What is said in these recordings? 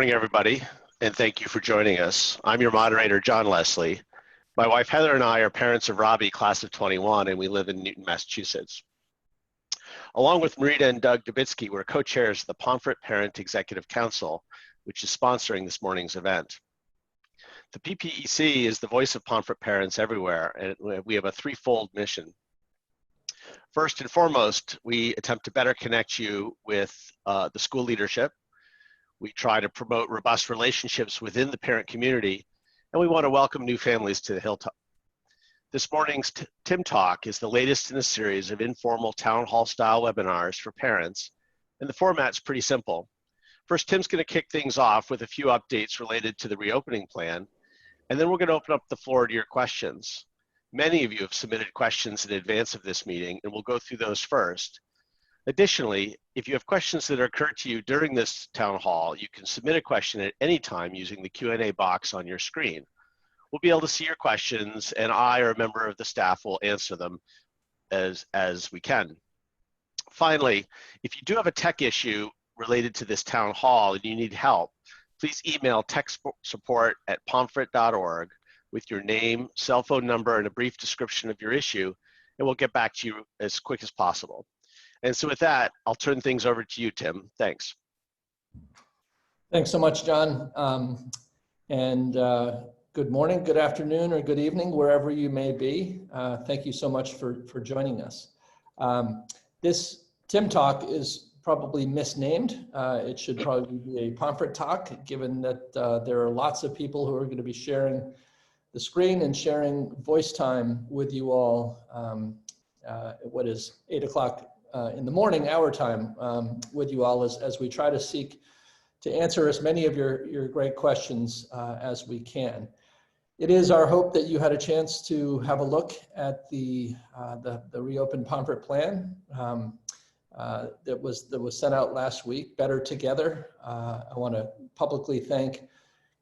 Morning, everybody, and thank you for joining us. I'm your moderator, John Leslie. My wife, Heather, and I are parents of Robbie, class of 21, and we live in Newton, Massachusetts. Along with Marita and Doug Dubitsky, we're co-chairs of the Pomfret Parent Executive Council, which is sponsoring this morning's event. The PPEC is the voice of Pomfret parents everywhere, and we have a threefold mission. First and foremost, we attempt to better connect you with the school leadership. We try to promote robust relationships within the parent community, and we want to welcome new families to the Hilltop. This morning's TimTalk is the latest in a series of informal town hall style webinars for parents, and the format's pretty simple. First, Tim's going to kick things off with a few updates related to the reopening plan, and then we're going to open up the floor to your questions. Many of you have submitted questions in advance of this meeting, and we'll go through those first. Additionally, if you have questions that occur to you during this town hall, you can submit a question at any time using the Q&A box on your screen. We'll be able to see your questions, and I or a member of the staff will answer them as we can. Finally, if you do have a tech issue related to this town hall and you need help, please email techsupport@pomfret.org with your name, cell phone number, and a brief description of your issue, and we'll get back to you as quick as possible. And so with that, I'll turn things over to you, Tim. Thanks. Thanks so much, John. Good morning, good afternoon, or good evening, wherever you may be. Thank you so much for joining us. This TimTalk is probably misnamed. It should probably be a Pomfret Talk, given that there are lots of people who are going to be sharing the screen and sharing voice time with you all. What is 8 o'clock in the morning, our time, with you all as we try to seek to answer as many of your great questions as we can. It is our hope that you had a chance to have a look at the reopened Pomfret plan that was sent out last week, Better Together. I want to publicly thank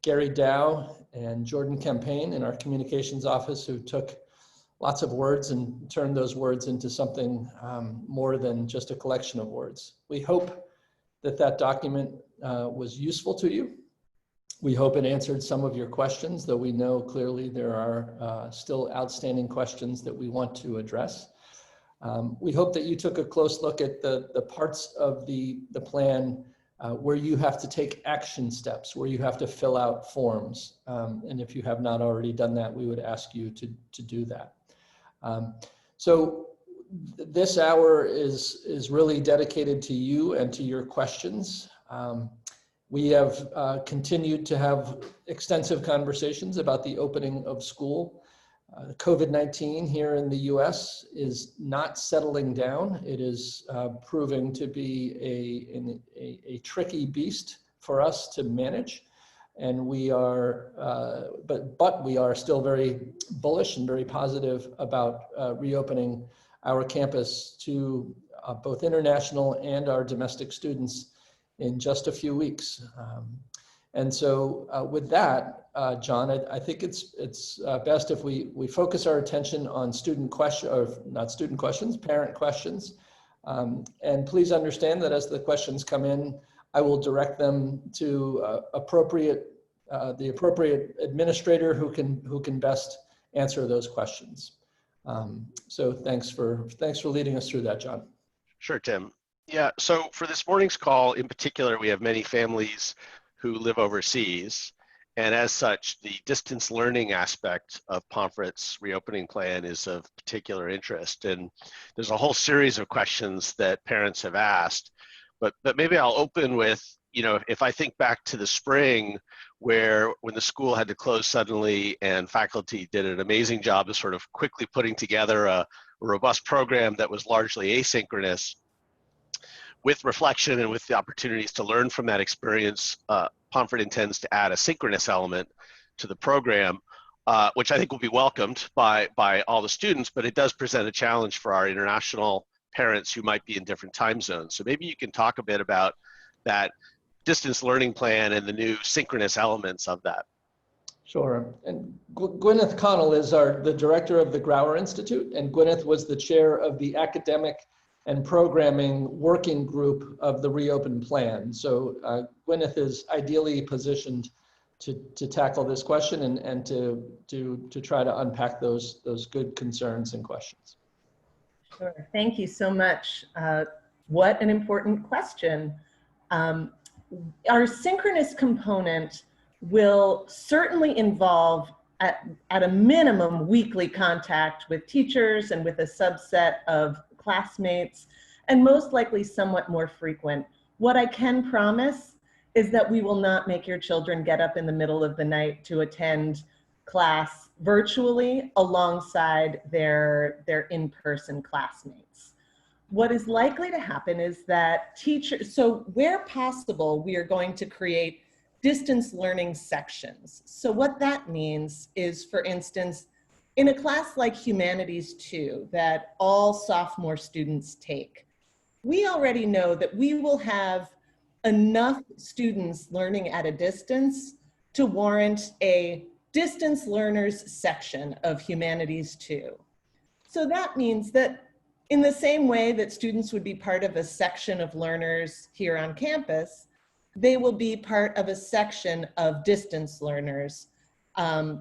Gary Dow and Jordan Campaign in our communications office, who took lots of words and turned those words into something more than just a collection of words. We hope that document was useful to you. We hope it answered some of your questions, though we know clearly there are still outstanding questions that we want to address. We hope that you took a close look at the parts of the plan where you have to take action steps, where you have to fill out forms. And if you have not already done that, we would ask you to do that. So this hour is really dedicated to you and to your questions. We have continued to have extensive conversations about the opening of school. COVID-19 here in the US is not settling down. It is proving to be a tricky beast for us to manage. And we are, but we are still very bullish and very positive about reopening our campus to both international and our domestic students in just a few weeks. And so with that, John, I think it's best if we focus our attention on student questions, or not student questions, parent questions. And please understand that as the questions come in, I will direct them to the appropriate administrator who can best answer those questions. So thanks for leading us through that, John. Sure, Tim. Yeah, so for this morning's call in particular, we have many families who live overseas, and as such, the distance learning aspect of Pomfret's reopening plan is of particular interest. And there's a whole series of questions that parents have asked, but maybe I'll open with, if I think back to the spring, when the school had to close suddenly and faculty did an amazing job of sort of quickly putting together a robust program that was largely asynchronous. With reflection and with the opportunities to learn from that experience, Pomfret intends to add a synchronous element to the program, which I think will be welcomed by all the students, but it does present a challenge for our international parents who might be in different time zones. So maybe you can talk a bit about that distance learning plan and the new synchronous elements of that. Sure. And Gwyneth Connell is the director of the Grauer Institute, and Gwyneth was the chair of the Academic and programming working group of the reopen plan. So Gwyneth is ideally positioned to tackle this question and to try to unpack those good concerns and questions. Sure, thank you so much. What an important question. Our synchronous component will certainly involve at a minimum weekly contact with teachers and with a subset of classmates, and most likely somewhat more frequent. What I can promise is that we will not make your children get up in the middle of the night to attend class virtually alongside their in-person classmates. What is likely to happen is that teachers, so where possible, we are going to create distance learning sections. So what that means is, for instance, in a class like Humanities 2 that all sophomore students take, we already know that we will have enough students learning at a distance to warrant a distance learners section of Humanities 2. So that means that in the same way that students would be part of a section of learners here on campus, they will be part of a section of distance learners. And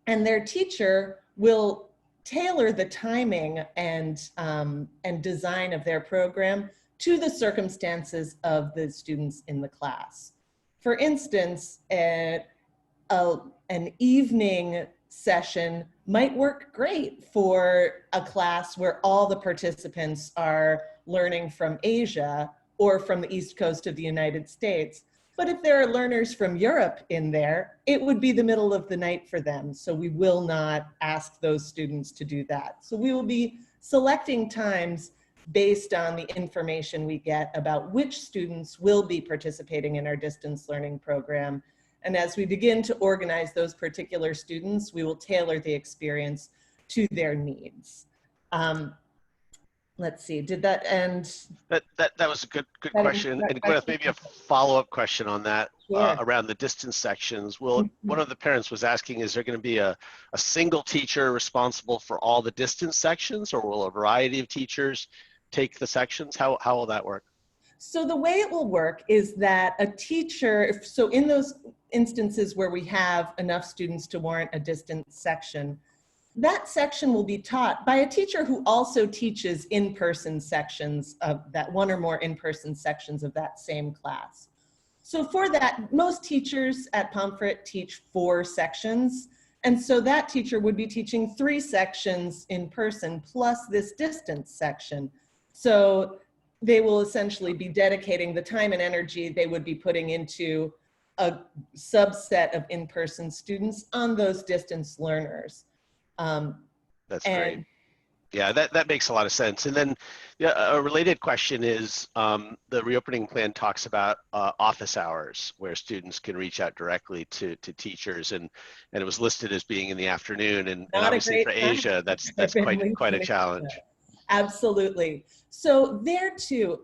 their teacher will tailor the timing and design of their program to the circumstances of the students in the class. For instance, an evening session might work great for a class where all the participants are learning from Asia or from the East Coast of the United States. But if there are learners from Europe in there, it would be the middle of the night for them. So we will not ask those students to do that. So we will be selecting times based on the information we get about which students will be participating in our distance learning program. And as we begin to organize those particular students, we will tailor the experience to their needs. Let's see, did that end? That was a good question. And Gwyneth, maybe a follow-up question on that. Sure. Around the distance sections. One of the parents was asking, is there going to be a single teacher responsible for all the distance sections, or will a variety of teachers take the sections? How will that work? So the way it will work is that a teacher, so in those instances where we have enough students to warrant a distance section, that section will be taught by a teacher who also teaches in-person sections of that, one or more in-person sections of that same class. So for that, most teachers at Pomfret teach 4 sections. And so that teacher would be teaching 3 sections in person plus this distance section. So they will essentially be dedicating the time and energy they would be putting into a subset of in-person students on those distance learners. That's great. Yeah, that makes a lot of sense. And then a related question is, the reopening plan talks about office hours where students can reach out directly to teachers, and it was listed as being in the afternoon, and obviously for Asia, that's quite a challenge. Absolutely. So there too,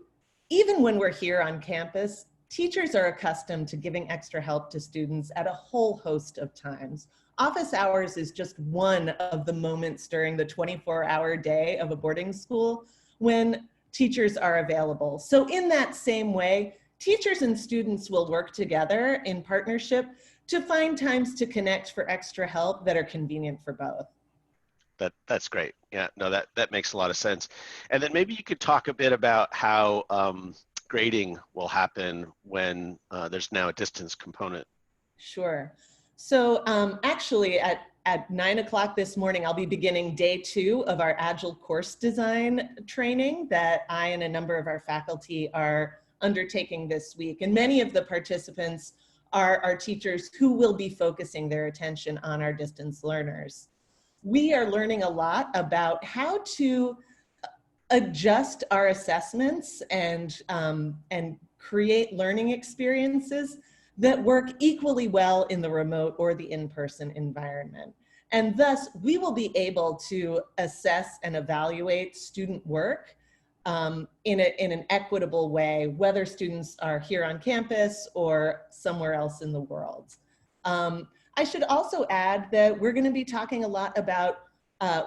even when we're here on campus, teachers are accustomed to giving extra help to students at a whole host of times. Office hours is just one of the moments during the 24-hour day of a boarding school when teachers are available. So in that same way, teachers and students will work together in partnership to find times to connect for extra help that are convenient for both. That's great. Yeah, no, that makes a lot of sense. And then maybe you could talk a bit about how grading will happen when there's now a distance component. Sure. So actually at 9 o'clock this morning, I'll be beginning day 2 of our Agile course design training that I and a number of our faculty are undertaking this week. And many of the participants are our teachers who will be focusing their attention on our distance learners. We are learning a lot about how to adjust our assessments and create learning experiences that work equally well in the remote or the in-person environment. And thus, we will be able to assess and evaluate student work in an equitable way, whether students are here on campus or somewhere else in the world. I should also add that we're going to be talking a lot about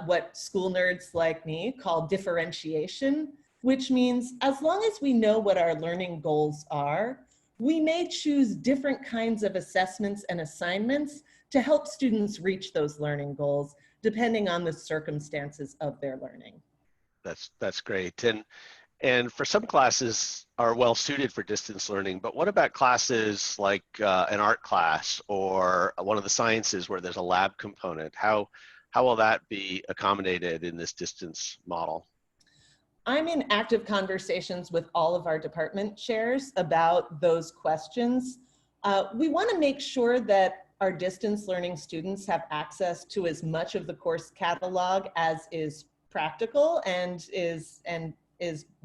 what school nerds like me call differentiation. which means as long as we know what our learning goals are, we may choose different kinds of assessments and assignments to help students reach those learning goals, depending on the circumstances of their learning. That's great. And for some classes are well suited for distance learning, but what about classes like an art class or one of the sciences where there's a lab component? How will that be accommodated in this distance model? I'm in active conversations with all of our department chairs about those questions. We want to make sure that our distance learning students have access to as much of the course catalog as is practical and is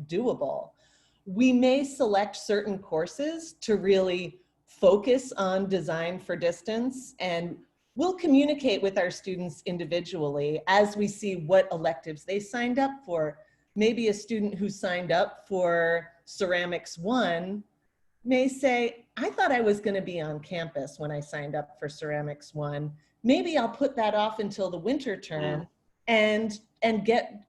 doable. We may select certain courses to really focus on design for distance, and we'll communicate with our students individually as we see what electives they signed up for. Maybe a student who signed up for Ceramics 1 may say, I thought I was going to be on campus when I signed up for Ceramics 1. Maybe I'll put that off until the winter term and get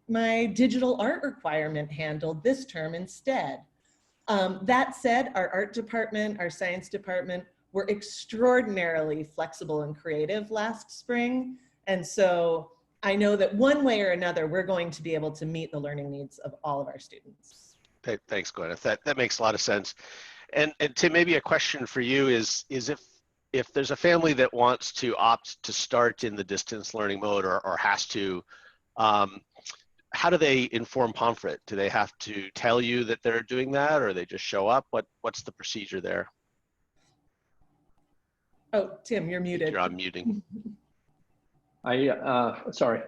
my digital art requirement handled this term instead. That said, our art department, our science department were extraordinarily flexible and creative last spring. And so I know that one way or another, we're going to be able to meet the learning needs of all of our students. Thanks, Gwyneth. That makes a lot of sense. And Tim, maybe a question for you is if there's a family that wants to opt to start in the distance learning mode or has to, how do they inform Pomfret? Do they have to tell you that they're doing that, or they just show up? What's the procedure there? Oh, Tim, you're muted. You're on muting. Sorry.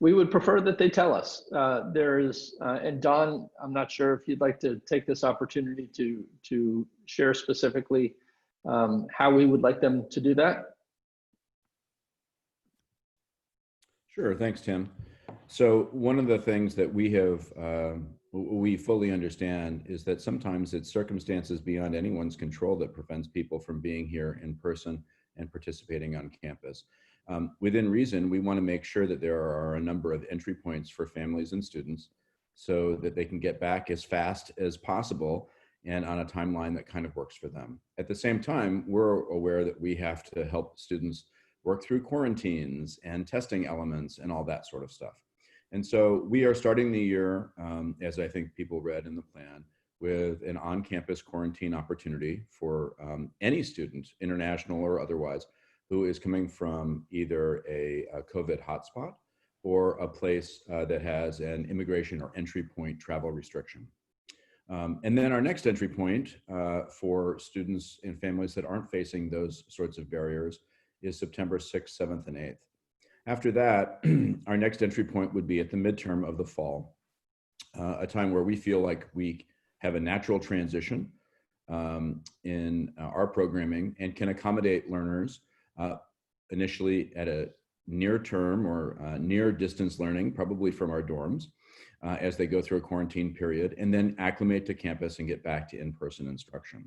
We would prefer that they tell us. And Don, I'm not sure if you'd like to take this opportunity to share specifically how we would like them to do that. Sure, thanks, Tim. So one of the things that we fully understand is that sometimes it's circumstances beyond anyone's control that prevents people from being here in person and participating on campus. Within reason, we want to make sure that there are a number of entry points for families and students so that they can get back as fast as possible and on a timeline that kind of works for them. At the same time, we're aware that we have to help students work through quarantines and testing elements and all that sort of stuff. And so we are starting the year, as I think people read in the plan, with an on-campus quarantine opportunity for any student, international or otherwise, who is coming from either a COVID hotspot or a place that has an immigration or entry point travel restriction. And then our next entry point for students and families that aren't facing those sorts of barriers is September 6th, 7th, and 8th. After that, our next entry point would be at the midterm of the fall, a time where we feel like we have a natural transition in our programming and can accommodate learners initially at a near term or near distance learning, probably from our dorms, as they go through a quarantine period, and then acclimate to campus and get back to in-person instruction.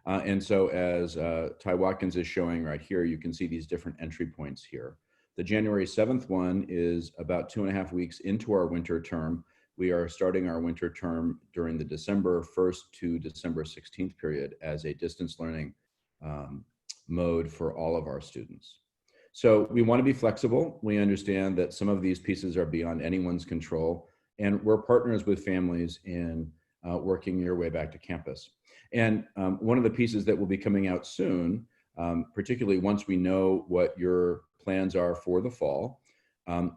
And so as Ty Watkins is showing right here, you can see these different entry points here. The January 7th one is about 2.5 weeks into our winter term. We are starting our winter term during the December 1st to December 16th period as a distance learning mode for all of our students. So we want to be flexible. We understand that some of these pieces are beyond anyone's control, and we're partners with families in working your way back to campus. And one of the pieces that will be coming out soon, particularly once we know what your plans are for the fall,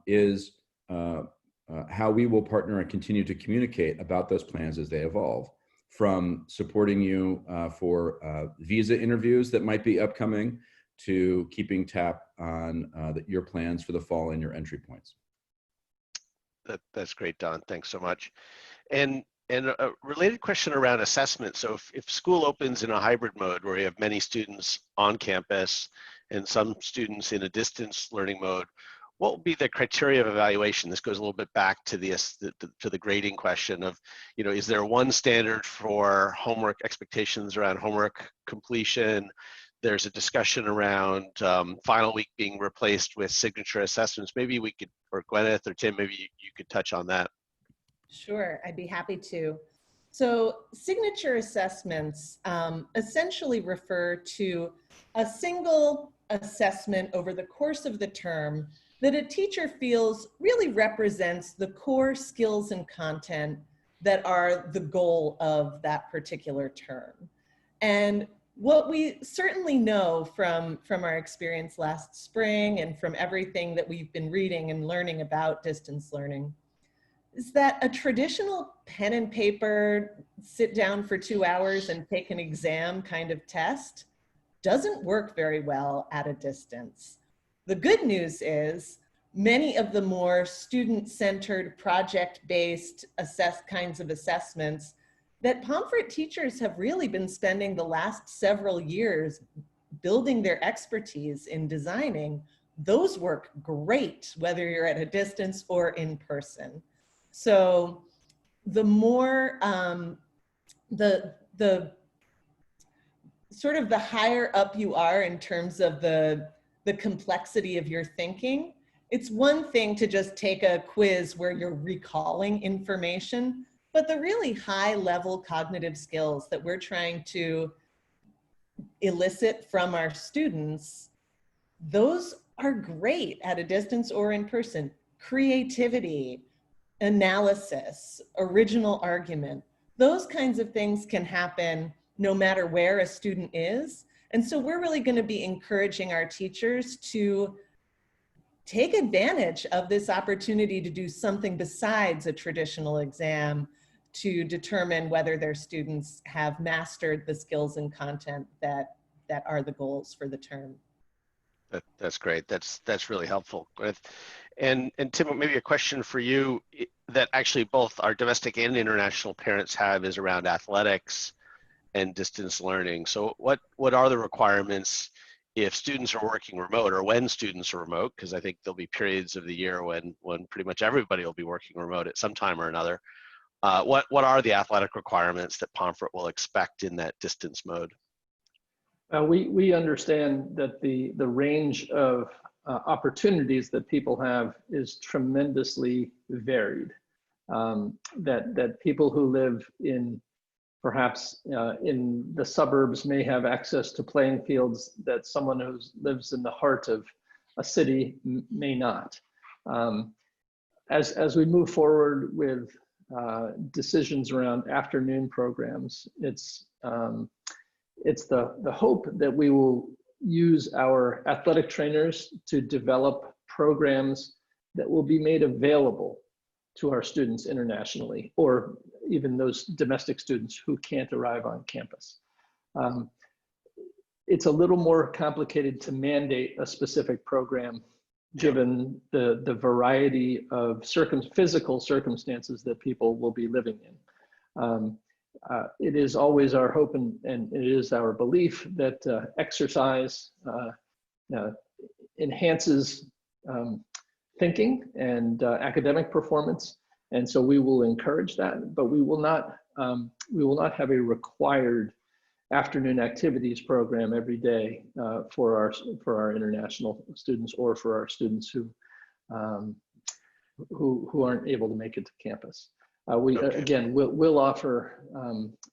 is how we will partner and continue to communicate about those plans as they evolve, from supporting you for visa interviews that might be upcoming to keeping tap on your plans for the fall and your entry points. That's great, Don. Thanks so much. And a related question around assessment. So if school opens in a hybrid mode where you have many students on campus and some students in a distance learning mode, what will be the criteria of evaluation? This goes a little bit back to the grading question of, is there one standard for homework expectations around homework completion? There's a discussion around final week being replaced with signature assessments. Maybe we could, or Gwyneth or Tim, maybe you could touch on that. Sure, I'd be happy to. So signature assessments essentially refer to a single assessment over the course of the term that a teacher feels really represents the core skills and content that are the goal of that particular term. And what we certainly know from our experience last spring and from everything that we've been reading and learning about distance learning is that a traditional pen and paper, sit down for 2 hours and take an exam kind of test doesn't work very well at a distance. The good news is many of the more student-centered, project-based kinds of assessments that Pomfret teachers have really been spending the last several years building their expertise in designing, those work great, whether you're at a distance or in person. So the more, the sort of the higher up you are in terms of the complexity of your thinking, it's one thing to just take a quiz where you're recalling information, but the really high level cognitive skills that we're trying to elicit from our students, those are great at a distance or in person. Creativity, analysis, original argument, those kinds of things can happen no matter where a student is. And so we're really going to be encouraging our teachers to take advantage of this opportunity to do something besides a traditional exam to determine whether their students have mastered the skills and content that are the goals for the term. That's great. That's really helpful. And Tim, maybe a question for you that actually both our domestic and international parents have is around athletics and distance learning. So what are the requirements if students are working remote, or when students are remote? Because I think there'll be periods of the year when pretty much everybody will be working remote at some time or another. What are the athletic requirements that Pomfret will expect in that distance mode? We understand that the range of opportunities that people have is tremendously varied. That people who live in perhaps in the suburbs may have access to playing fields that someone who lives in the heart of a city may not. As we move forward with decisions around afternoon programs, it's the hope that we will use our athletic trainers to develop programs that will be made available to our students internationally, or even those domestic students who can't arrive on campus. It's a little more complicated to mandate a specific program given the variety of physical circumstances that people will be living in. It is always our hope and it is our belief that exercise enhances thinking and academic performance, and so we will encourage that. But we will not have a required afternoon activities program every day for our international students or for our students who aren't able to make it to campus. Again, we'll offer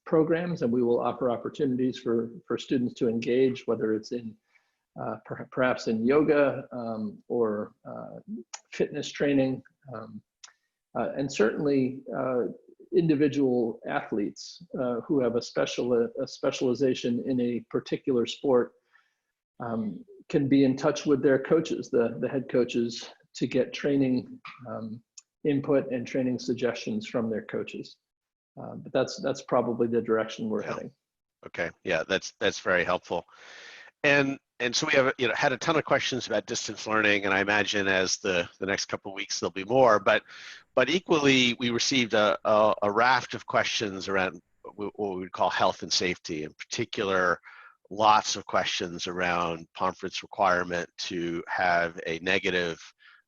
programs, and we will offer opportunities for students to engage, whether it's in perhaps in yoga or fitness training, and certainly individual athletes who have a specialization in a particular sport can be in touch with their coaches, the head coaches, to get training input and training suggestions from their coaches. But that's probably the direction we're heading. Okay, yeah, that's very helpful. And so we have had a ton of questions about distance learning, and I imagine as the next couple of weeks there'll be more. But equally, we received a raft of questions around what we would call health and safety. In particular, lots of questions around Pomfret's requirement to have a negative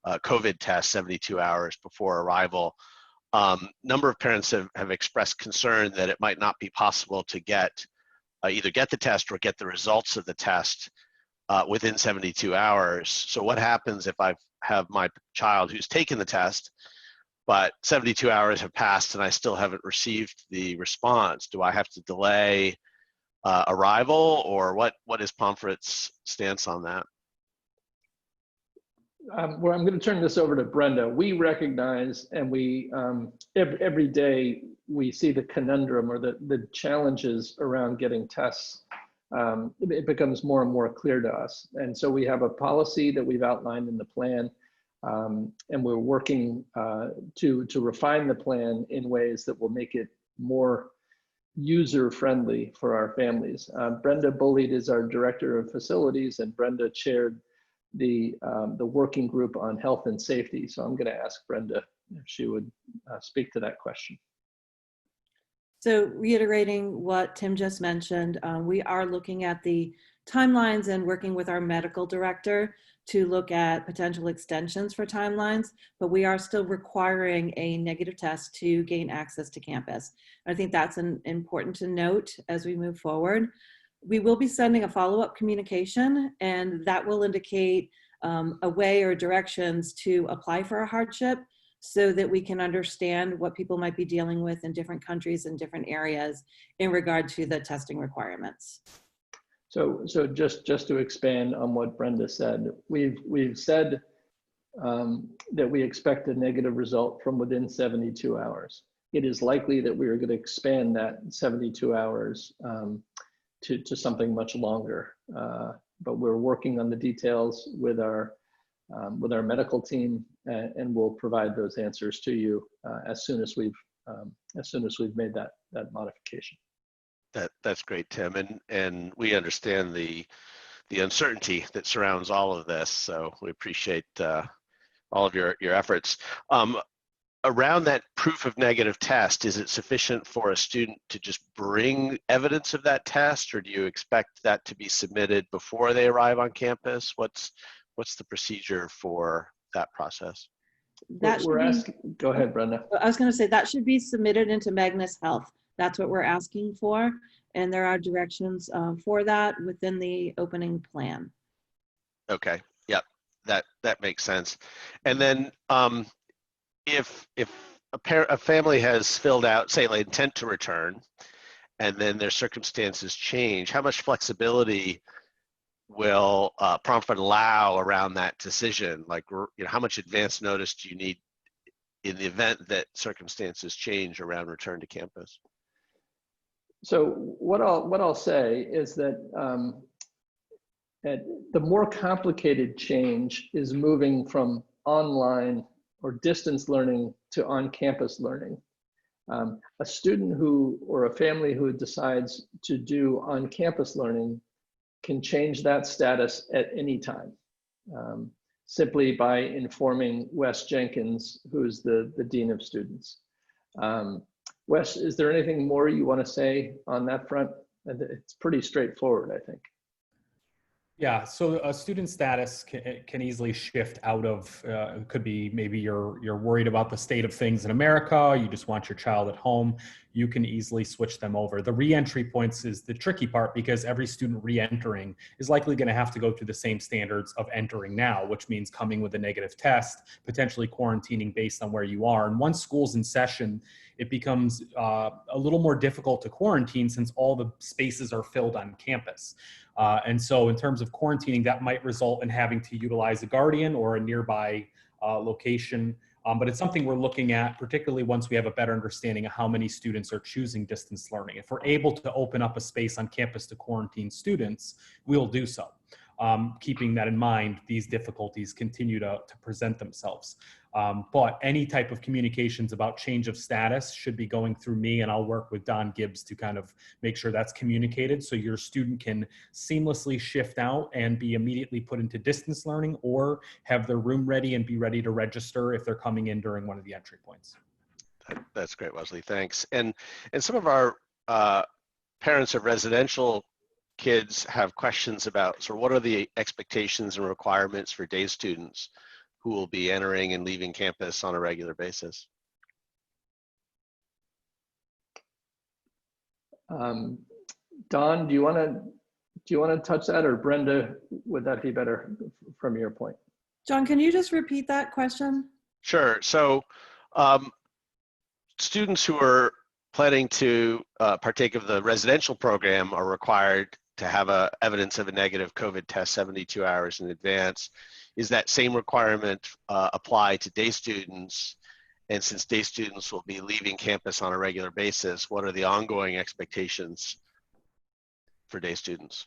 COVID test 72 hours before arrival. Number of parents have expressed concern that it might not be possible to either get the test or get the results of the test within 72 hours. So what happens if I have my child who's taken the test, but 72 hours have passed and I still haven't received the response. Do I have to delay arrival, or what is Pomfret's stance on that? Well, I'm going to turn this over to Brenda. We recognize, and we every day we see the conundrum or the challenges around getting tests. It becomes more and more clear to us, and so we have a policy that we've outlined in the plan, and we're working to refine the plan in ways that will make it more user-friendly for our families. Brenda Bullied is our director of facilities, and Brenda chaired the working group on health and safety. So I'm going to ask Brenda if she would speak to that question. So reiterating what Tim just mentioned, we are looking at the timelines and working with our medical director to look at potential extensions for timelines, but we are still requiring a negative test to gain access to campus. I think that's important to note as we move forward. We will be sending a follow-up communication, and that will indicate a way or directions to apply for a hardship so that we can understand what people might be dealing with in different countries and different areas in regard to the testing requirements. So just to expand on what Brenda said, we've said that we expect a negative result from within 72 hours. It is likely that we are going to expand that 72 hours to something much longer, but we're working on the details with our medical team, and we'll provide those answers to you as soon as we've made that modification. That's great, Tim, and we understand the uncertainty that surrounds all of this, so we appreciate all of your efforts. Around that proof of negative test, is it sufficient for a student to just bring evidence of that test, or do you expect that to be submitted before they arrive on campus? What's the procedure for that process? Go ahead, Brenda. I was going to say that should be submitted into Magnus Health. That's what we're asking for, and there are directions for that within the opening plan. Okay, yep, that makes sense. And then if a family has filled out, say, like intent to return, and then their circumstances change, how much flexibility will Pomfret allow around that decision? Like, how much advance notice do you need in the event that circumstances change around return to campus? So what I'll say is that the more complicated change is moving from online or distance learning to on-campus learning. A student or a family who decides to do on-campus learning can change that status at any time, simply by informing Wes Jenkins, who's the Dean of Students. Wes, is there anything more you want to say on that front? It's pretty straightforward, I think. Yeah, so a student status can easily shift out of, it could be maybe you're worried about the state of things in America, you just want your child at home, you can easily switch them over. The re-entry points is the tricky part because every student re-entering is likely going to have to go through the same standards of entering now, which means coming with a negative test, potentially quarantining based on where you are. And once school's in session, it becomes a little more difficult to quarantine since all the spaces are filled on campus. And so in terms of quarantining, that might result in having to utilize a guardian or a nearby location. But it's something we're looking at, particularly once we have a better understanding of how many students are choosing distance learning. If we're able to open up a space on campus to quarantine students, we'll do so. Keeping that in mind, these difficulties continue to present themselves. But any type of communications about change of status should be going through me, and I'll work with Don Gibbs to kind of make sure that's communicated so your student can seamlessly shift out and be immediately put into distance learning or have their room ready and be ready to register if they're coming in during one of the entry points. That's great, Wesley, thanks. And some of our parents of residential kids have questions about sort of what are the expectations and requirements for day students who will be entering and leaving campus on a regular basis. Don, do you want to touch that, or Brenda, would that be better from your point? John, can you just repeat that question? Sure. So Students who are planning to partake of the residential program are required to have evidence of a negative COVID test 72 hours in advance. Is that same requirement apply to day students? And since day students will be leaving campus on a regular basis, what are the ongoing expectations for day students?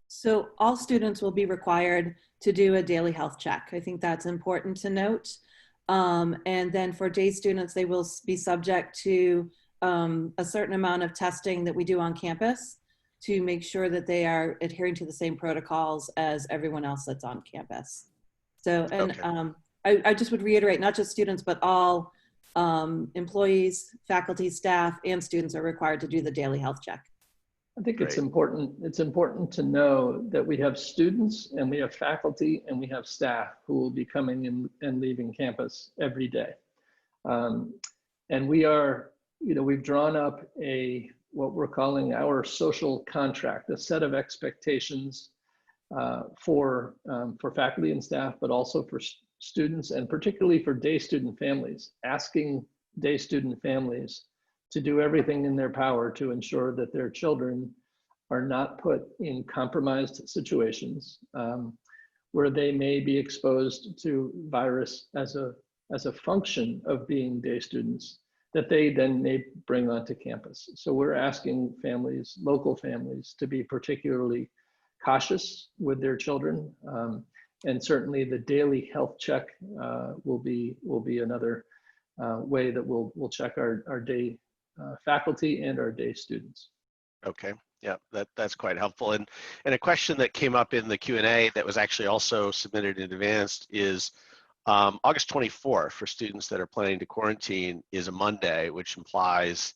So all students will be required to do a daily health check. I think that's important to note. And then for day students, they will be subject to a certain amount of testing that we do on campus to make sure that they are adhering to the same protocols as everyone else that's on campus. So, and Okay. I just would reiterate, not just students, but all employees, faculty, staff, and students are required to do the daily health check. I think Great. it's important to know that we have students and we have faculty and we have staff who will be coming in and leaving campus every day. And we are, we've drawn up what we're calling our social contract, a set of expectations for faculty and staff, but also for students, and particularly for day student families, asking day student families to do everything in their power to ensure that their children are not put in compromised situations where they may be exposed to virus as a function of being day students that they then may bring onto campus. So we're asking families, local families, to be particularly cautious with their children. And certainly the daily health check will be another way that we'll check our day faculty and our day students. Okay, yeah, that's quite helpful. And a question that came up in the Q&A that was actually also submitted in advance is August 24th for students that are planning to quarantine is a Monday, which implies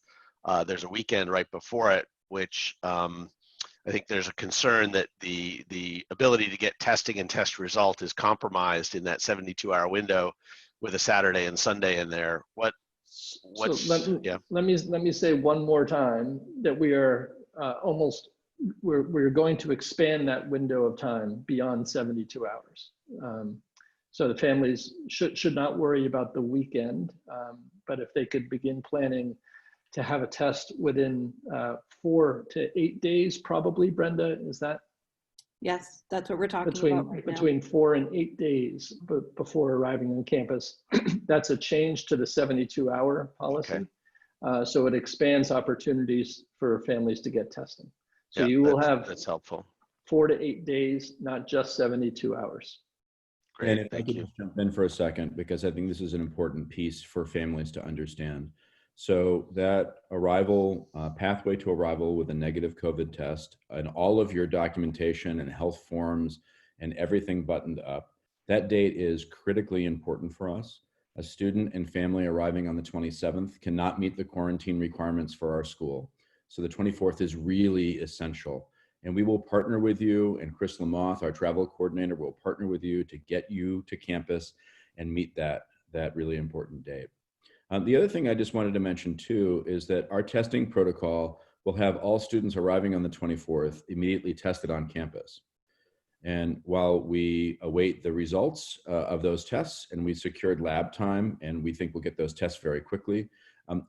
there's a weekend right before it, which I think there's a concern that the ability to get testing and test result is compromised in that 72-hour window with a Saturday and Sunday in there. Let me say one more time that we are we're going to expand that window of time beyond 72 hours. So the families should not worry about the weekend, but if they could begin planning to have a test within 4 to 8 days, probably, Brenda, is that? Yes, that's what we're talking about right now. Between 4 and 8 days before arriving on campus. That's a change to the 72-hour policy. Okay. So it expands opportunities for families to get testing. So yeah, you will have that's helpful. 4 to 8 days, not just 72 hours. Great, and if thank I could you. just jump in for a second, because I think this is an important piece for families to understand. So that arrival, pathway to arrival with a negative COVID test, and all of your documentation and health forms and everything buttoned up, that date is critically important for us. A student and family arriving on the 27th cannot meet the quarantine requirements for our school. So the 24th is really essential. And we will partner with you, and Chris Lamoth, our travel coordinator, will partner with you to get you to campus and meet that really important date. The other thing I just wanted to mention too is that our testing protocol will have all students arriving on the 24th immediately tested on campus. And while we await the results of those tests, and we secured lab time, and we think we'll get those tests very quickly,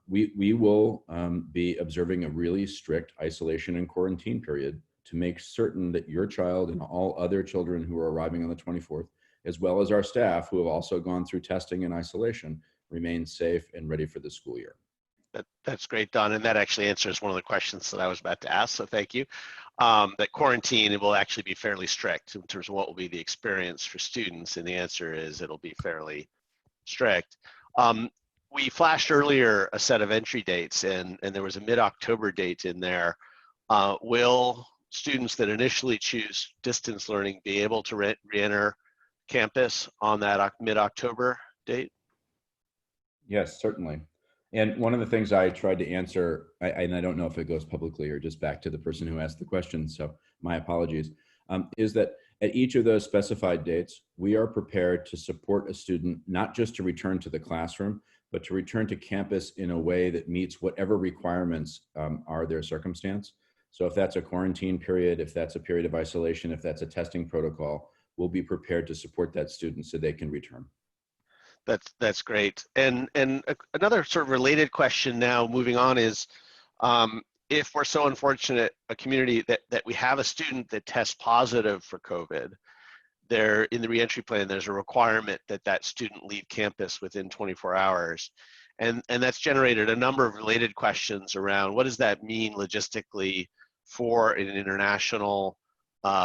we will be observing a really strict isolation and quarantine period to make certain that your child and all other children who are arriving on the 24th, as well as our staff who have also gone through testing and isolation, remain safe and ready for the school year. That's great, Don, and that actually answers one of the questions that I was about to ask, so thank you. That quarantine, it will actually be fairly strict in terms of what will be the experience for students, and the answer is it'll be fairly strict. We flashed earlier a set of entry dates, and there was a mid-October date in there. Will students that initially choose distance learning be able to re-enter campus on that mid-October date? Yes, certainly. And one of the things I tried to answer, and I don't know if it goes publicly or just back to the person who asked the question, so my apologies, is that at each of those specified dates, we are prepared to support a student, not just to return to the classroom, but to return to campus in a way that meets whatever requirements are their circumstance. So if that's a quarantine period, if that's a period of isolation, if that's a testing protocol, we'll be prepared to support that student so they can return. That's great. And another sort of related question now, moving on, is if we're so unfortunate, a community that we have a student that tests positive for COVID, there in the reentry plan, there's a requirement that that student leave campus within 24 hours. And that's generated a number of related questions around what does that mean logistically for an international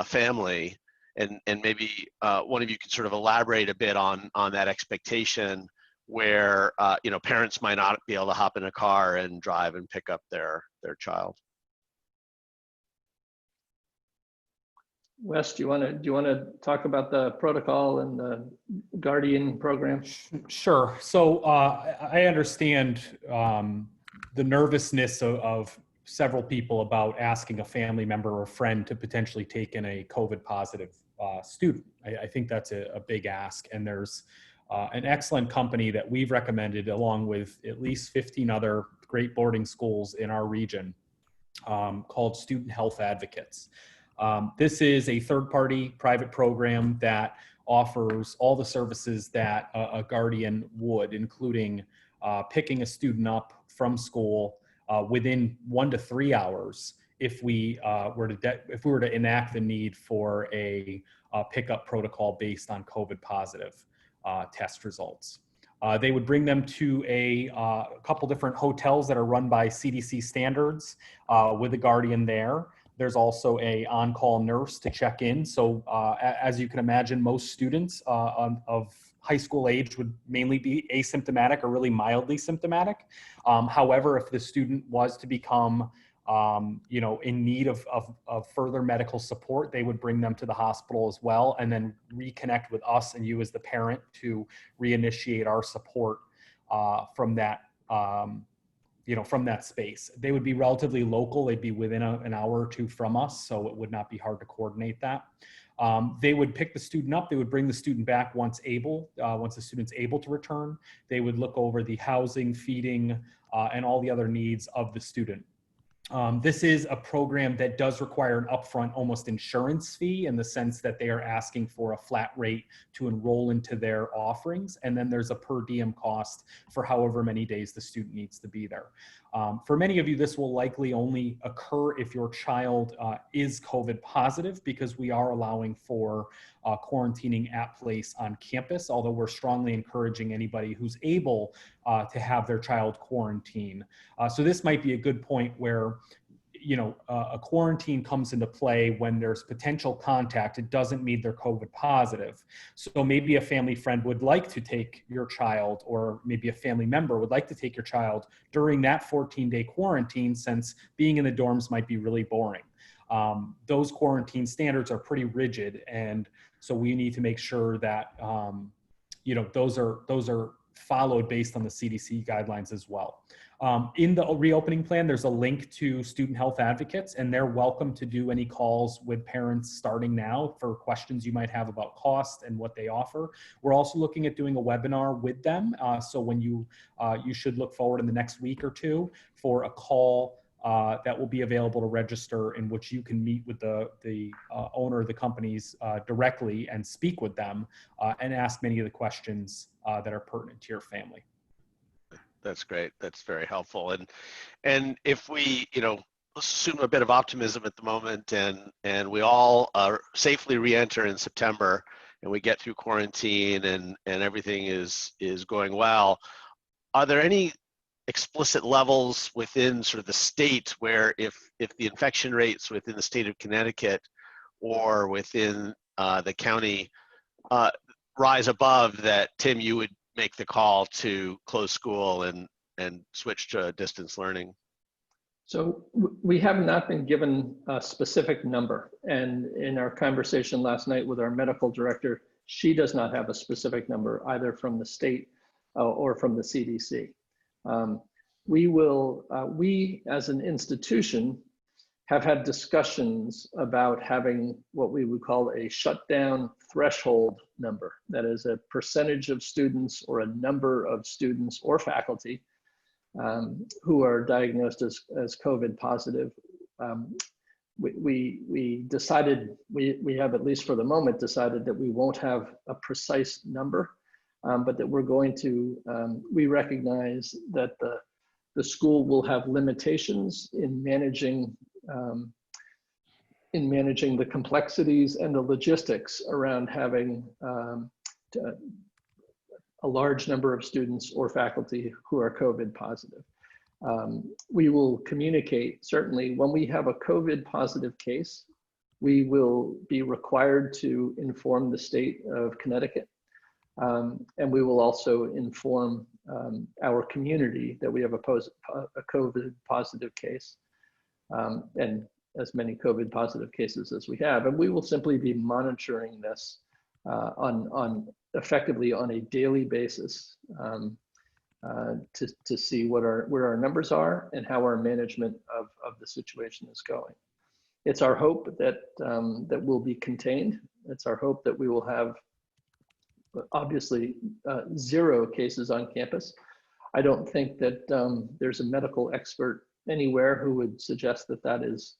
family? And maybe one of you could sort of elaborate a bit on that expectation where parents might not be able to hop in a car and drive and pick up their child. Wes, do you want to talk about the protocol and the Guardian program? Sure. So I understand the nervousness of several people about asking a family member or friend to potentially take in a COVID positive student. I think that's a big ask. And there's an excellent company that we've recommended, along with at least 15 other great boarding schools in our region, called Student Health Advocates. This is a third-party private program that offers all the services that a guardian would, including picking a student up from school within 1 to 3 hours if we were to enact the need for a pickup protocol based on COVID positive test results. They would bring them to a couple different hotels that are run by CDC standards with a guardian there. There's also a on-call nurse to check in. So as you can imagine, most students of high school age would mainly be asymptomatic or really mildly symptomatic. However, if the student was to become in need of further medical support, they would bring them to the hospital as well, and then reconnect with us and you as the parent to reinitiate our support from that from that space. They would be relatively local. They'd be within an hour or two from us, so it would not be hard to coordinate that. They would pick the student up. They would bring the student back once the student's able to return. They would look over the housing, feeding, and all the other needs of the student. This is a program that does require an upfront almost insurance fee, in the sense that they are asking for a flat rate to enroll into their offerings. And then there's a per diem cost for however many days the student needs to be there. For many of you, this will likely only occur if your child is COVID positive, because we are allowing for quarantining at place on campus, although we're strongly encouraging anybody who's able to have their child quarantine. So this might be a good point where a quarantine comes into play when there's potential contact. It doesn't mean they're COVID positive. So maybe a family friend would like to take your child, or maybe a family member would like to take your child during that 14-day quarantine, since being in the dorms might be really boring. Those quarantine standards are pretty rigid, and so we need to make sure that those are followed based on the CDC guidelines as well. In the reopening plan, there's a link to Student Health Advocates, and they're welcome to do any calls with parents starting now for questions you might have about cost and what they offer. We're also looking at doing a webinar with them. So when you should look forward in the next week or two for a call that will be available to register, in which you can meet with the owner of the companies directly and speak with them and ask many of the questions that are pertinent to your family. That's great. That's very helpful. And if we, let's assume a bit of optimism at the moment, and we all safely re-enter in September, and we get through quarantine, and everything is going well. Are there any explicit levels within sort of the state where if the infection rates within the state of Connecticut or within the county rise above that, Tim, you would make the call to close school and switch to distance learning? So we have not been given a specific number. And in our conversation last night with our medical director, she does not have a specific number, either from the state or from the CDC. We as an institution have had discussions about having what we would call a shutdown threshold number. That is a percentage of students or a number of students or faculty who are diagnosed as COVID positive. We decided, we have, at least for the moment, decided that we won't have a precise number. but that we're going to, we recognize that the school will have limitations in managing the complexities and the logistics around having a large number of students or faculty who are COVID positive. We will communicate, certainly, when we have a COVID positive case, we will be required to inform the state of Connecticut. And we will also inform our community that we have a COVID positive case, and as many COVID positive cases as we have. And we will simply be monitoring this effectively on a daily basis to see where our numbers are and how our management of the situation is going. It's our hope that that we'll be contained. It's our hope that we will have obviously 0 cases on campus. I don't think that there's a medical expert anywhere who would suggest that that is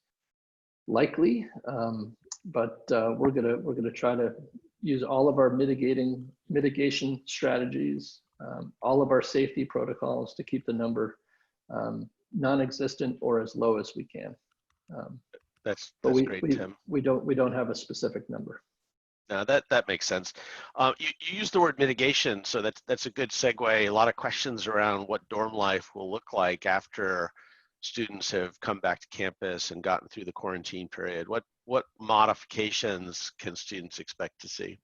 likely, but we're gonna try to use all of our mitigation strategies, all of our safety protocols to keep the number non-existent or as low as we can. That's great, Tim. We don't have a specific number. No, that makes sense. You used the word mitigation, so that's a good segue. A lot of questions around what dorm life will look like after students have come back to campus and gotten through the quarantine period. What modifications can students expect to see?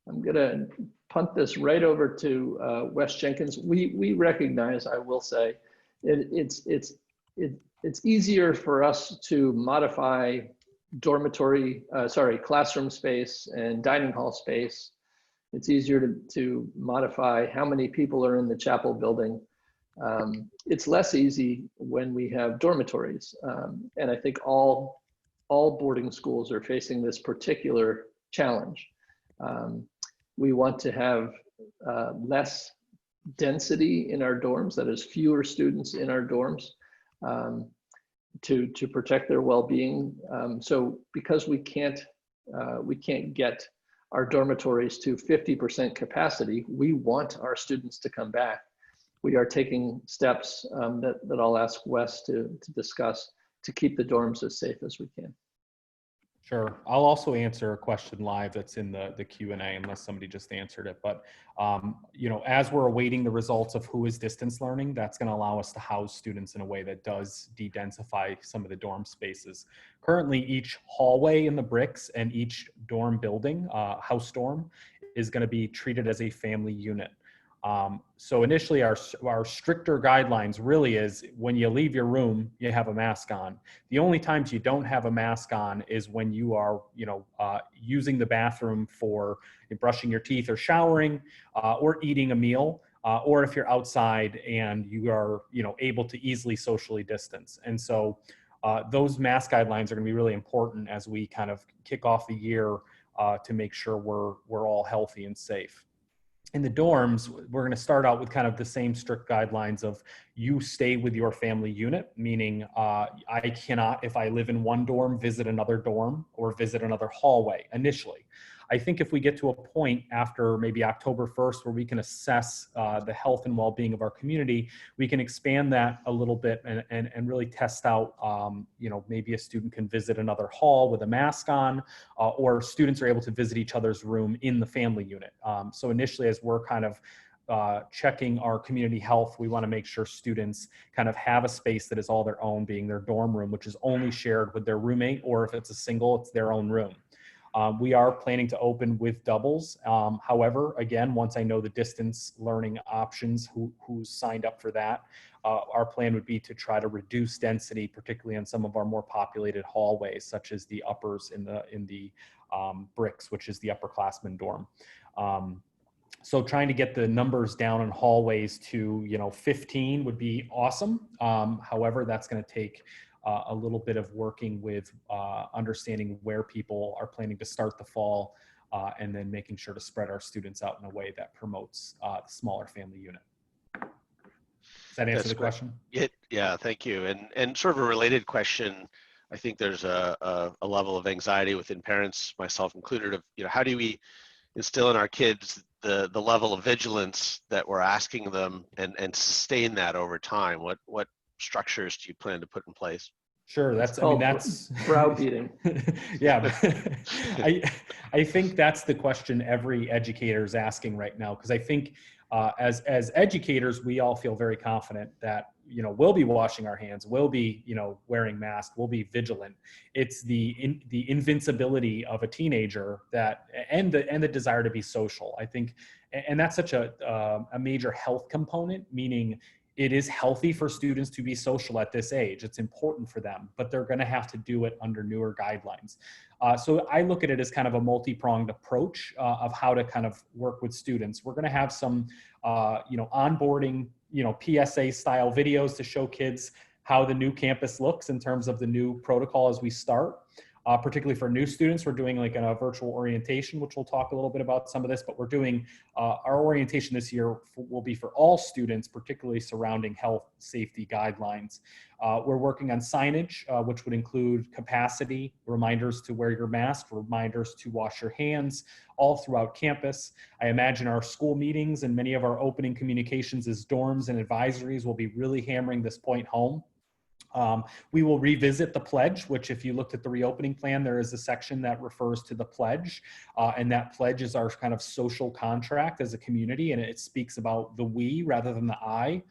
I'm gonna punt this right over to Wes Jenkins. We recognize, I will say, it's easier for us to modify classroom space and dining hall space. It's easier to modify how many people are in the chapel building. It's less easy when we have dormitories. And I think all boarding schools are facing this particular challenge. We want to have less density in our dorms, that is fewer students in our dorms, to protect their well-being. So because we can't get our dormitories to 50% capacity, we want our students to come back. We are taking steps that I'll ask Wes to discuss to keep the dorms as safe as we can. Sure. I'll also answer a question live that's in the Q&A unless somebody just answered it. But, you know, as we're awaiting the results of who is distance learning, that's going to allow us to house students in a way that does de-densify some of the dorm spaces. Currently, each hallway in the bricks and each dorm building, house dorm, is going to be treated as a family unit. So initially our stricter guidelines really is when you leave your room, you have a mask on. The only times you don't have a mask on is when you are, you know, using the bathroom for brushing your teeth or showering, or eating a meal, or if you're outside and you are, you know, able to easily socially distance. And so those mask guidelines are going to be really important as we kind of kick off the year to make sure we're all healthy and safe. In the dorms, we're going to start out with kind of the same strict guidelines of you stay with your family unit, meaning I cannot, if I live in one dorm, visit another dorm or visit another hallway initially. I think if we get to a point after maybe October 1st where we can assess the health and well-being of our community, we can expand that a little bit and really test out, you know, maybe a student can visit another hall with a mask on, or students are able to visit each other's room in the family unit. So initially, as we're kind of checking our community health, we want to make sure students kind of have a space that is all their own, being their dorm room, which is only shared with their roommate, or if it's a single, it's their own room. We are planning to open with doubles. However, again, once I know the distance learning options, who's signed up for that, our plan would be to try to reduce density, particularly on some of our more populated hallways, such as the uppers in the bricks, which is the upperclassmen dorm. So trying to get the numbers down in hallways to, you know, 15 would be awesome. However, that's going to take a little bit of working with understanding where people are planning to start the fall, and then making sure to spread our students out in a way that promotes the smaller family unit. Does that answer the question? Yeah, thank you. And sort of a related question, I think there's a level of anxiety within parents, myself included, of, you know, how do we instill in our kids the level of vigilance that we're asking them and sustain that over time? What structures do you plan to put in place? Sure, It's that's, I mean, called that's browbeating. yeah. I think that's the question every educator is asking right now, because I think as educators, we all feel very confident that, you know, we'll be washing our hands, we'll be, you know, wearing masks, we'll be vigilant. It's the invincibility of a teenager that, and the desire to be social, I think, and that's such a major health component, meaning it is healthy for students to be social at this age. It's important for them, but they're going to have to do it under newer guidelines. So I look at it as kind of a multi-pronged approach of how to kind of work with students. We're going to have some, you know, onboarding, you know, PSA style videos to show kids how the new campus looks in terms of the new protocol as we start. Particularly for new students, we're doing like a virtual orientation, which we'll talk a little bit about some of this, but we're doing our orientation this year will be for all students, particularly surrounding health safety guidelines. We're working on signage, which would include capacity, reminders to wear your mask, reminders to wash your hands, all throughout campus. I imagine our school meetings and many of our opening communications as dorms and advisories will be really hammering this point home. We will revisit the pledge, which if you looked at the reopening plan, there is a section that refers to the pledge. And that pledge is our kind of social contract as a community. And it speaks about the we rather than the I,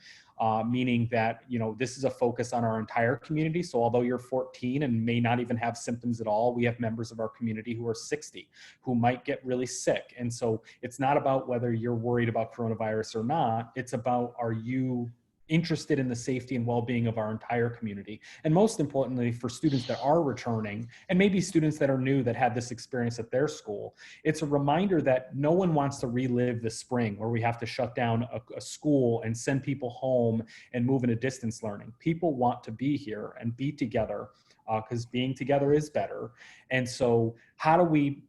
meaning that, you know, this is a focus on our entire community. So although you're 14 and may not even have symptoms at all, we have members of our community who are 60 who might get really sick. And so it's not about whether you're worried about coronavirus or not. It's about, are you interested in the safety and well-being of our entire community? And most importantly, for students that are returning, and maybe students that are new that had this experience at their school, it's a reminder that no one wants to relive the spring where we have to shut down a school and send people home and move into distance learning. People want to be here and be together because being together is better. And so how do we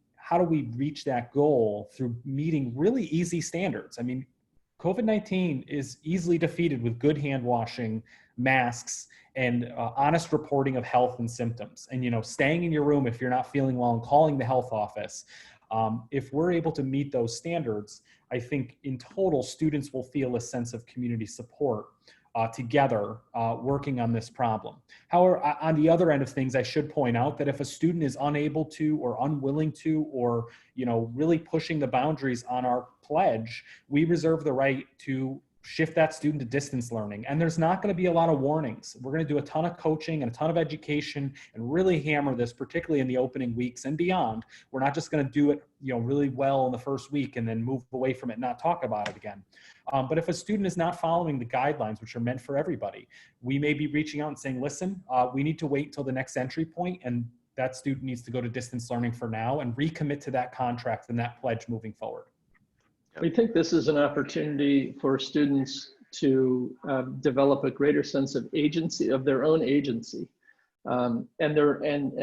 reach that goal through meeting really easy standards? I mean, COVID-19 is easily defeated with good hand washing, masks, and honest reporting of health and symptoms. And, you know, staying in your room if you're not feeling well and calling the health office. If we're able to meet those standards, I think in total, students will feel a sense of community support together working on this problem. However, on the other end of things, I should point out that if a student is unable to or unwilling to, or, you know, really pushing the boundaries on our pledge, we reserve the right to shift that student to distance learning. And there's not going to be a lot of warnings. We're going to do a ton of coaching and a ton of education and really hammer this, particularly in the opening weeks and beyond. We're not just going to do it, you know, really well in the first week and then move away from it and not talk about it again. But if a student is not following the guidelines, which are meant for everybody, we may be reaching out and saying, listen, we need to wait until the next entry point, and that student needs to go to distance learning for now and recommit to that contract and that pledge moving forward. We think this is an opportunity for students to develop a greater sense of agency, of their own agency, and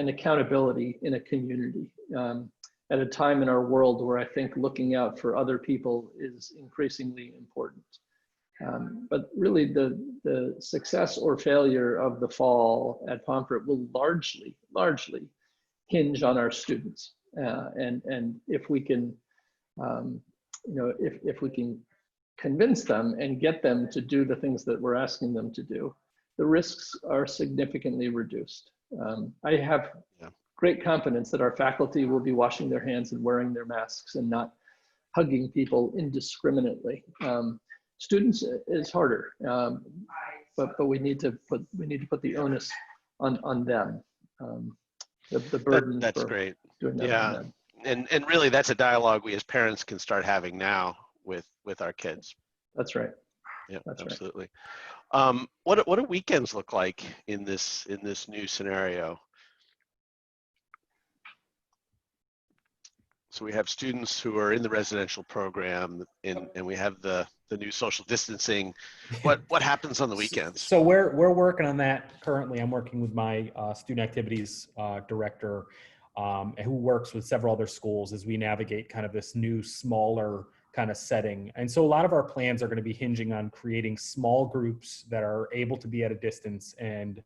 accountability in a community. At a time in our world where I think looking out for other people is increasingly important. But really the success or failure of the fall at Pomfret will largely hinge on our students. And if we can, you know, if we can convince them and get them to do the things that we're asking them to do, the risks are significantly reduced. I have great confidence that our faculty will be washing their hands and wearing their masks and not hugging people indiscriminately. Students is harder, but we need to put the onus on them. The burden. That's great. Doing that on them. And really, that's a dialogue we as parents can start having now with our kids. That's right. Yeah, that's absolutely. Right. What do weekends look like in this new scenario? So we have students who are in the residential program, and we have the new social distancing. What happens on the weekends? So we're working on that currently. I'm working with my student activities director, who works with several other schools as we navigate kind of this new, smaller kind of setting. And so a lot of our plans are going to be hinging on creating small groups that are able to be at a distance and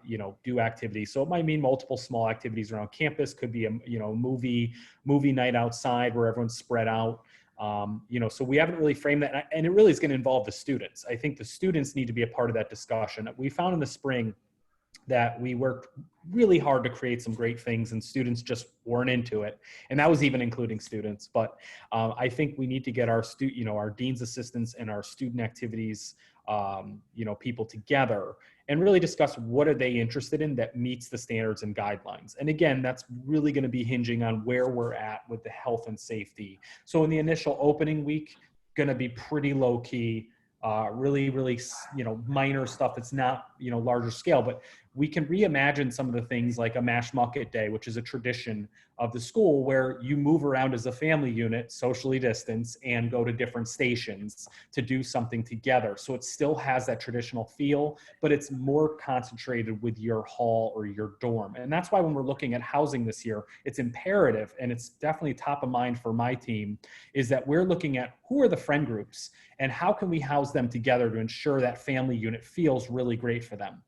you know, do activities. So it might mean multiple small activities around campus. Could be a movie night outside where everyone's spread out. So we haven't really framed that, and it really is going to involve the students. I think the students need to be a part of that discussion. We found in the spring that we worked really hard to create some great things, and students just weren't into it. And that was even including students. But I think we need to get our our dean's assistants and our student activities, people together and really discuss what are they interested in that meets the standards and guidelines. And again, that's really going to be hinging on where we're at with the health and safety. So in the initial opening week, going to be pretty low key, really, minor stuff that's not, larger scale, but we can reimagine some of the things like a mash bucket day, which is a tradition of the school where you move around as a family unit, socially distanced, and go to different stations to do something together. So it still has that traditional feel, but it's more concentrated with your hall or your dorm. And that's why when we're looking at housing this year, it's imperative, and it's definitely top of mind for my team, is that we're looking at who are the friend groups and how can we house them together to ensure that family unit feels really great for them.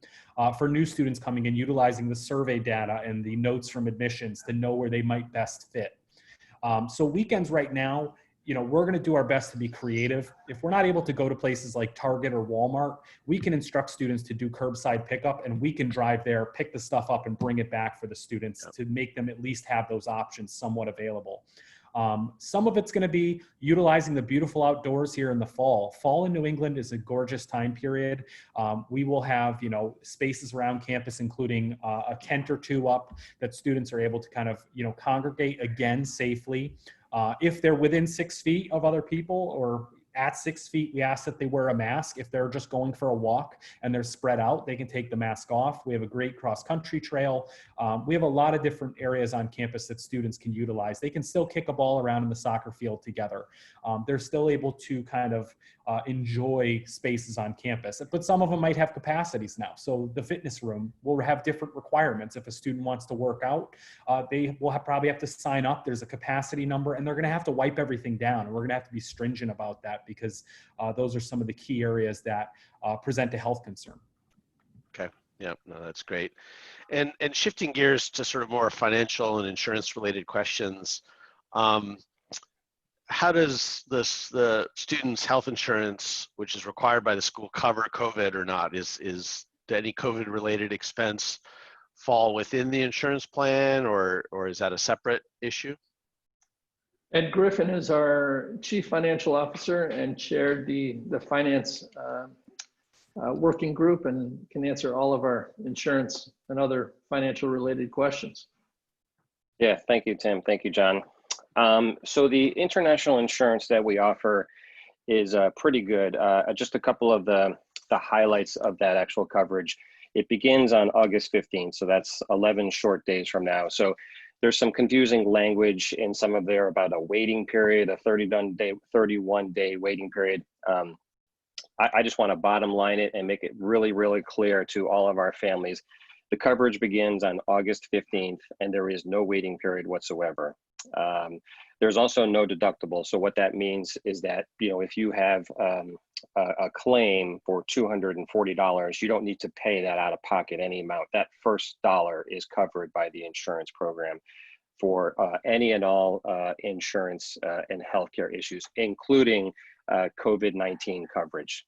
For new students coming in, utilizing the survey data and the notes from admissions to know where they might best fit. So weekends right now, we're going to do our best to be creative. If we're not able to go to places like Target or Walmart, we can instruct students to do curbside pickup, and we can drive there, pick the stuff up, and bring it back for the students to make them at least have those options somewhat available. Some of it's going to be utilizing the beautiful outdoors here in the fall. Fall in New England is a gorgeous time period. We will have, spaces around campus, including a tent or two up that students are able to kind of, congregate again safely. If they're within 6 feet of other people or at 6 feet, we ask that they wear a mask. If they're just going for a walk and they're spread out, they can take the mask off. We have a great cross-country trail. We have a lot of different areas on campus that students can utilize. They can still kick a ball around in the soccer field together. They're still able to kind of enjoy spaces on campus, but some of them might have capacities now. So the fitness room will have different requirements. If a student wants to work out, they will probably have to sign up. There's a capacity number, and they're going to have to wipe everything down. And we're going to have to be stringent about that because those are some of the key areas that present a health concern. Okay. Yeah, no, that's great. And shifting gears to sort of more financial and insurance related questions, how does the student's health insurance, which is required by the school, cover COVID or not? Is any COVID related expense fall within the insurance plan, or is that a separate issue? Ed Griffin is our Chief Financial Officer and chaired the finance working group and can answer all of our insurance and other financial related questions. Yeah, thank you, Tim. Thank you, John. So the international insurance that we offer is pretty good. Just a couple of the highlights of that actual coverage. It begins on August 15th, so that's 11 short days from now. So there's some confusing language in some of there about a waiting period, a 31-day waiting period. I just want to bottom line it and make it really, really clear to all of our families. The coverage begins on August 15th, and there is no waiting period whatsoever. There's also no deductible. So what that means is that, if you have a claim for $240, you don't need to pay that out of pocket any amount. That first dollar is covered by the insurance program for any and all insurance and healthcare issues, including COVID-19 coverage.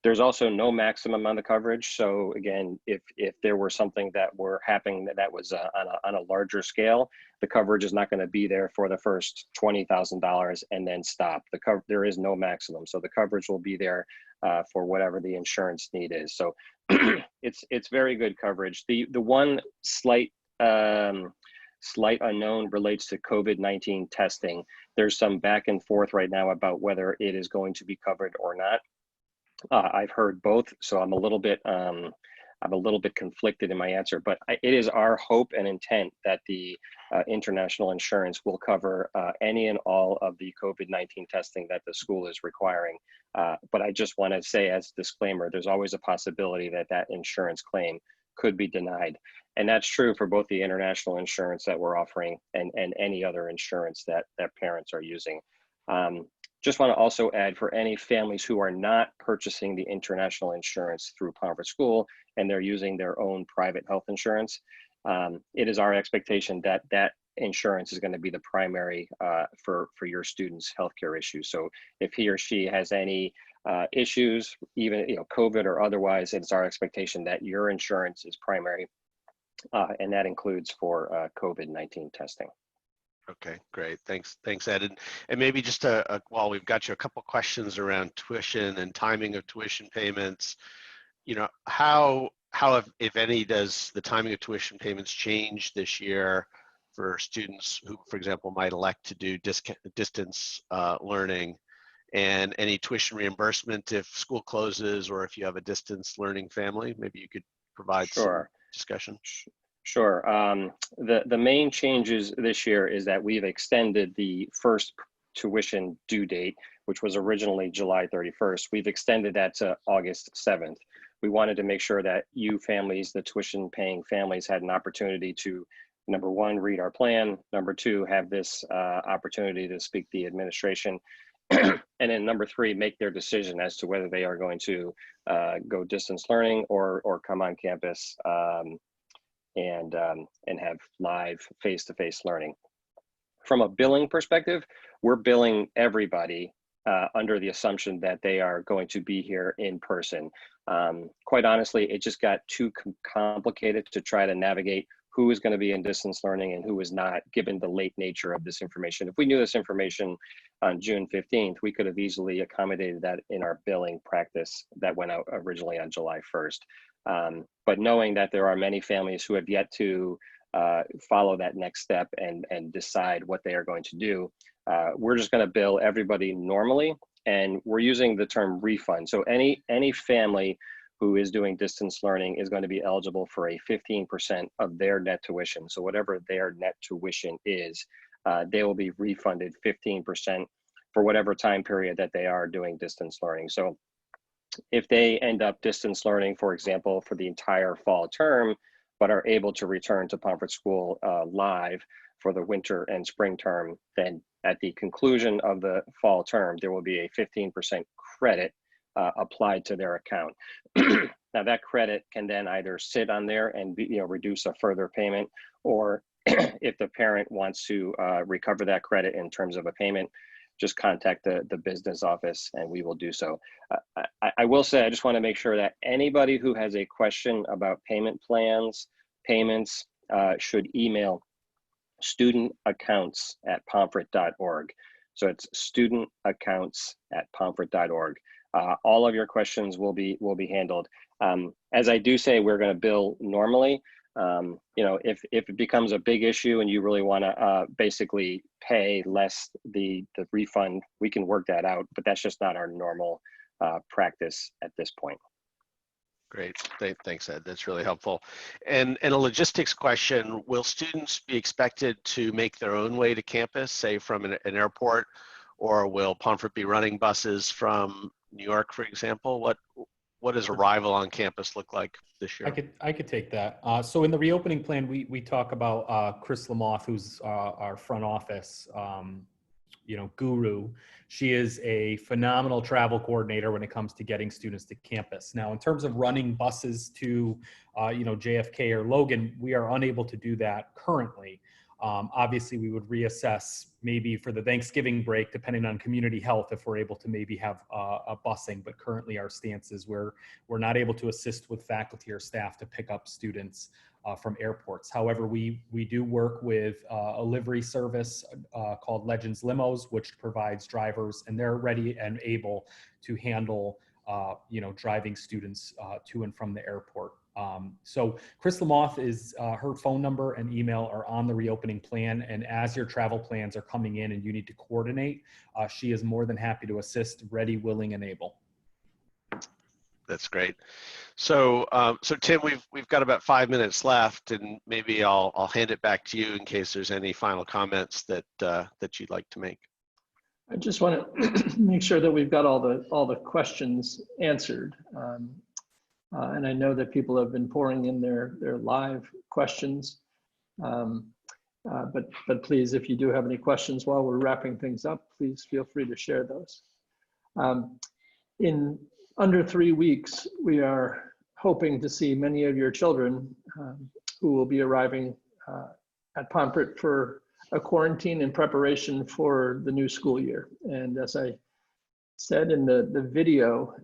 There's also no maximum on the coverage. So again, if there were something that were happening that was on a larger scale, the coverage is not going to be there for the first $20,000 and then stop. There is no maximum. So the coverage will be there for whatever the insurance need is. So it's very good coverage. The one slight unknown relates to COVID-19 testing. There's some back and forth right now about whether it is going to be covered or not. I've heard both, so I'm a little bit conflicted in my answer, but it is our hope and intent that the international insurance will cover any and all of the COVID-19 testing that the school is requiring. But I just want to say as a disclaimer, there's always a possibility that that insurance claim could be denied. And that's true for both the international insurance that we're offering and any other insurance that parents are using. Just want to also add, for any families who are not purchasing the international insurance through Pomfret School and they're using their own private health insurance, it is our expectation that that insurance is going to be the primary for your student's healthcare issues. So if he or she has any issues, even COVID or otherwise, it's our expectation that your insurance is primary, and that includes for COVID-19 testing. Okay, great. Thanks, Ed. And maybe just while we've got you, a couple questions around tuition and timing of tuition payments. How if any, does the timing of tuition payments change this year for students who, for example, might elect to do distance learning, and any tuition reimbursement if school closes or if you have a distance learning family? Maybe you could provide some discussion. Sure. The main changes this year is that we've extended the first tuition due date, which was originally July 31st. We've extended that to August 7th. We wanted to make sure that you families, the tuition paying families, had an opportunity to, number one, read our plan, number two, have this opportunity to speak to the administration, and then number three, make their decision as to whether they are going to go distance learning or come on campus and have live face-to-face learning. From a billing perspective, we're billing everybody under the assumption that they are going to be here in person. Quite honestly, it just got too complicated to try to navigate who is going to be in distance learning and who is not, given the late nature of this information. If we knew this information on June 15th, we could have easily accommodated that in our billing practice that went out originally on July 1st. But knowing that there are many families who have yet to follow that next step and decide what they are going to do, we're just going to bill everybody normally, and we're using the term refund. So any family who is doing distance learning is going to be eligible for a 15% of their net tuition. So whatever their net tuition is, they will be refunded 15% for whatever time period that they are doing distance learning. So if they end up distance learning, for example, for the entire fall term, but are able to return to Pomfret School live for the winter and spring term, then at the conclusion of the fall term, there will be a 15% credit applied to their account. Now that credit can then either sit on there and be, reduce a further payment, or if the parent wants to recover that credit in terms of a payment, just contact the business office and we will do so. I will say, I just want to make sure that anybody who has a question about payment plans, payments, should email studentaccounts@pomfret.org. So it's studentaccounts@pomfret.org. All of your questions will be handled. As I do say, we're going to bill normally. If it becomes a big issue and you really want to basically pay less the refund, we can work that out, but that's just not our normal practice at this point. Great, thanks, Ed. That's really helpful. And a logistics question: will students be expected to make their own way to campus, say from an airport, or will Pomfret be running buses from New York, for example? What does arrival on campus look like this year? I could take that. So in the reopening plan, we talk about Chris Lamoth, who's our front office guru. She is a phenomenal travel coordinator when it comes to getting students to campus. Now, in terms of running buses to JFK or Logan, we are unable to do that currently. Obviously, we would reassess maybe for the Thanksgiving break, depending on community health, if we're able to maybe have a busing. But currently, our stance is we're not able to assist with faculty or staff to pick up students from airports. However, we do work with a livery service called Legends Limos, which provides drivers, and they're ready and able to handle driving students to and from the airport. So Chris Lamoth is, her phone number and email are on the reopening plan. And as your travel plans are coming in and you need to coordinate, she is more than happy to assist, ready, willing, and able. That's great. So, so Tim, we've got about 5 minutes left, and maybe I'll hand it back to you in case there's any final comments that you'd like to make. I just want to make sure that we've got all the questions answered. And I know that people have been pouring in their live questions. But please, if you do have any questions while we're wrapping things up, please feel free to share those. In under 3 weeks, we are hoping to see many of your children who will be arriving at Pomfret for a quarantine in preparation for the new school year. And as I said in the video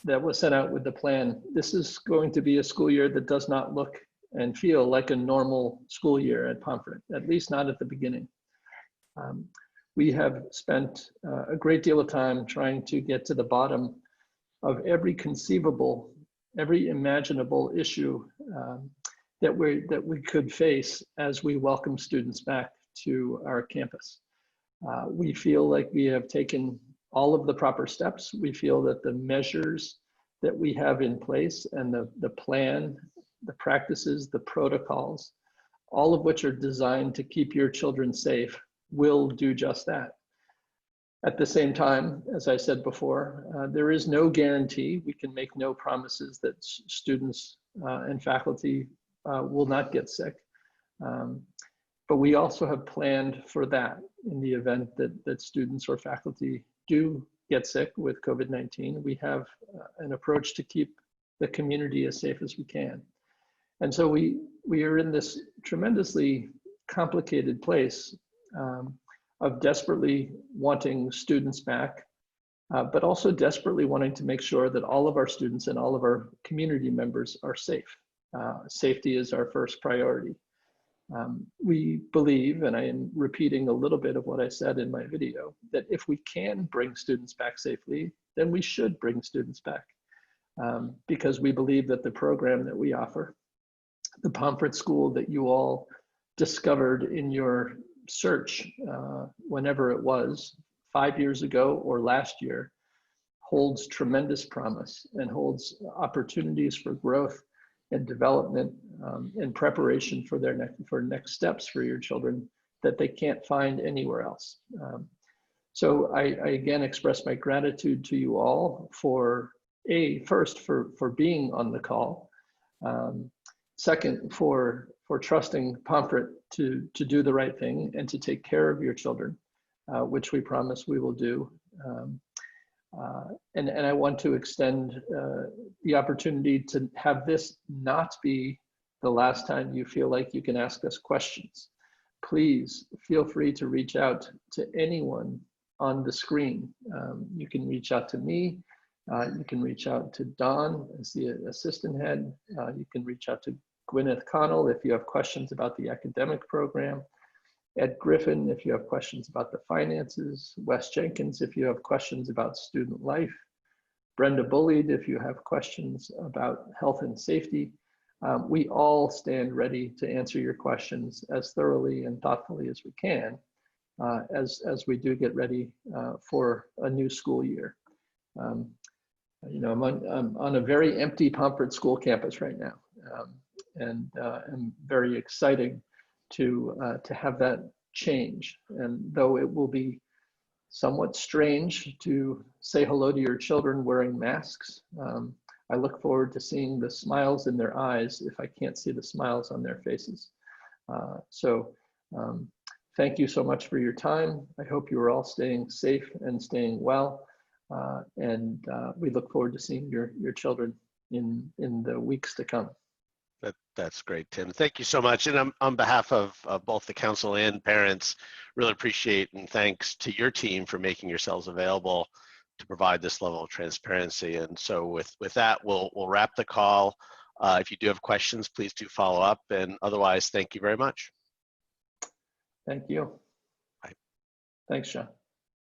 that was sent out with the plan, this is going to be a school year that does not look and feel like a normal school year at Pomfret, at least not at the beginning. We have spent a great deal of time trying to get to the bottom of every conceivable, every imaginable issue that we could face as we welcome students back to our campus. We feel like we have taken all of the proper steps. We feel that the measures that we have in place and the plan, the practices, the protocols, all of which are designed to keep your children safe, will do just that. At the same time, as I said before, there is no guarantee. We can make no promises that students and faculty will not get sick. But we also have planned for that in the event that students or faculty do get sick with COVID-19. We have an approach to keep the community as safe as we can. And so we are in this tremendously complicated place of desperately wanting students back, but also desperately wanting to make sure that all of our students and all of our community members are safe. Safety is our first priority. We believe, and I am repeating a little bit of what I said in my video, that if we can bring students back safely, then we should bring students back, because we believe that the program that we offer, the Pomfret School that you all discovered in your search, whenever it was, 5 years ago or last year, holds tremendous promise and holds opportunities for growth and development and preparation for next steps for your children that they can't find anywhere else. So I again express my gratitude to you all for first for being on the call. Second, for trusting Pomfret to do the right thing and to take care of your children, which we promise we will do. And I want to extend the opportunity to have this not be the last time you feel like you can ask us questions. Please feel free to reach out to anyone on the screen. You can reach out to me. You can reach out to Don as the assistant head. You can reach out to Gwyneth Connell if you have questions about the academic program. Ed Griffin if you have questions about the finances. Wes Jenkins if you have questions about student life. Brenda Bullied if you have questions about health and safety. We all stand ready to answer your questions as thoroughly and thoughtfully as we can as we do get ready for a new school year. You know, I'm on a very empty Pomfret School campus right now, and very exciting to have that change. And though it will be somewhat strange to say hello to your children wearing masks, I look forward to seeing the smiles in their eyes if I can't see the smiles on their faces. Thank you so much for your time. I hope you are all staying safe and staying well. And we look forward to seeing your children in the weeks to come. That's great, Tim. Thank you so much. And on behalf of both the council and parents, really appreciate and thanks to your team for making yourselves available to provide this level of transparency. And so with that, we'll wrap the call. If you do have questions, please do follow up. And otherwise, thank you very much. Thank you. Bye. Thanks, Sean.